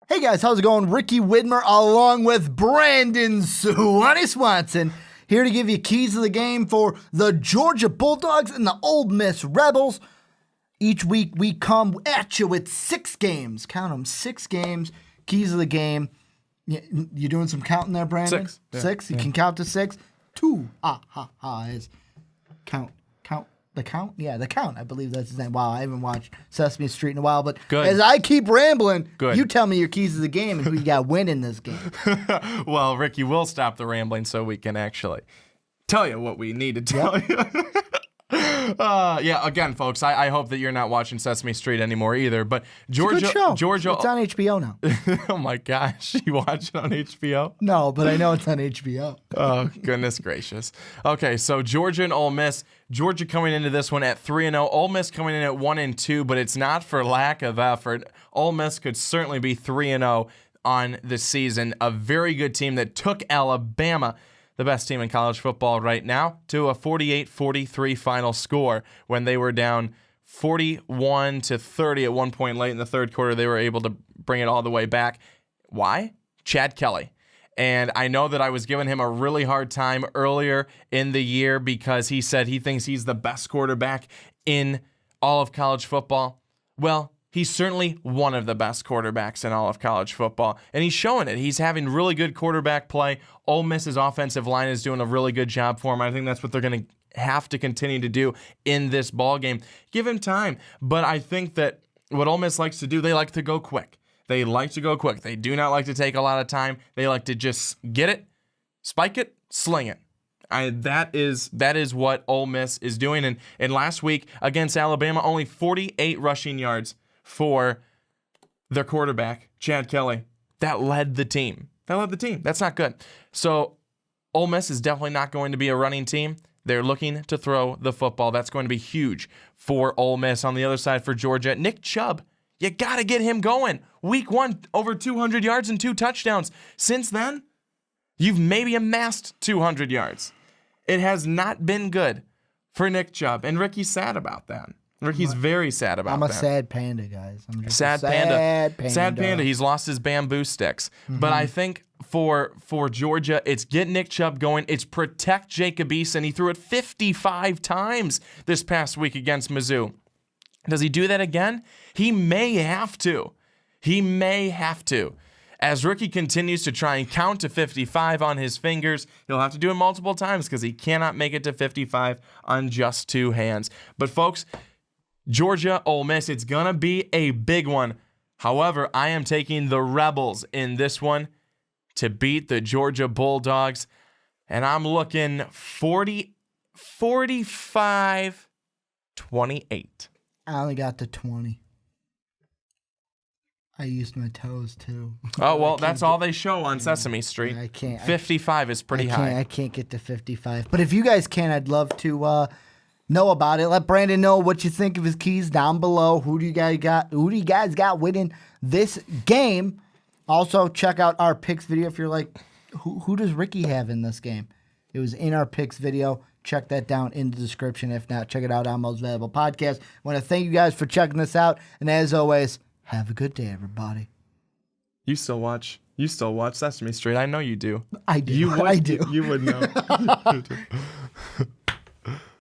Hey guys, how's it going? Ricky Widmer along with Brandon Swanson here to give you keys of the game for the Georgia Bulldogs and the Ole Miss Rebels. Each week we come at you with 6 games. Count them, 6 games, keys of the game. You doing some counting there, Brandon? 6. Yeah. 6? You can count to 6? 2. Is count. The Count? Yeah, The Count. I believe that's his name. Wow, I haven't watched Sesame Street in a while, but as I keep rambling, you tell me your keys of the game and who you got winning this game. Well, Ricky will stop the rambling so we can actually tell you what we need to tell you. Again, folks, I hope that you're not watching Sesame Street anymore either. But Georgia, it's a good show. It's on HBO now. Oh my gosh, you watch it on HBO? No, but I know it's on HBO. Oh, goodness gracious. Okay, so Georgia and Ole Miss. Georgia coming into this one at 3-0. Ole Miss coming in at 1-2, but it's not for lack of effort. Ole Miss could certainly be 3-0 on the season. A very good team that took Alabama, the best team in college football right now, to a 48-43 final score when they were down 41-30 at one point late in the third quarter. They were able to bring it all the way back. Why? Chad Kelly. And I know that I was giving him a really hard time earlier in the year because he said he thinks he's the best quarterback in all of college football. Well, he's certainly one of the best quarterbacks in all of college football, and he's showing it. He's having really good quarterback play. Ole Miss's offensive line is doing a really good job for him. I think that's what they're going to have to continue to do in this ball game. Give him time, but I think that what Ole Miss likes to do, they like to go quick. They like to go quick. They do not like to take a lot of time. They like to just get it, spike it, sling it. That is what Ole Miss is doing. And last week against Alabama, only 48 rushing yards for their quarterback, Chad Kelly. That led the team. That's not good. So Ole Miss is definitely not going to be a running team. They're looking to throw the football. That's going to be huge for Ole Miss. On the other side for Georgia, Nick Chubb. You got to get him going. Week 1, over 200 yards and 2 touchdowns. Since then, you've maybe amassed 200 yards. It has not been good for Nick Chubb, and Ricky's sad about that. Ricky's very sad about that. I'm a sad panda, guys. I'm just sad panda. Sad panda. He's lost his bamboo sticks. Mm-hmm. But I think for Georgia, it's get Nick Chubb going. It's protect Jacob Eason. He threw it 55 times this past week against Mizzou. Does he do that again? He may have to. As Ricky continues to try and count to 55 on his fingers, he'll have to do it multiple times because he cannot make it to 55 on just 2 hands. But folks, Georgia, Ole Miss, it's going to be a big one. However, I am taking the Rebels in this one to beat the Georgia Bulldogs. And I'm looking 45-28. I only got to 20. I used my toes too. Oh, well, that's all they show on Sesame Street. I can't. 55 is pretty high. I can't get to 55. But if you guys can, I'd love to know about it. Let Brandon know what you think of his keys down below. Who do you guys got winning this game? Also, check out our picks video if you're like, who does Ricky have in this game? It was in our picks video. Check that down in the description. If not, check it out on Most Valuable Podcast. I want to thank you guys for checking this out. And as always, have a good day, everybody. You still watch Sesame Street. I know you do. I do. I do. You would know.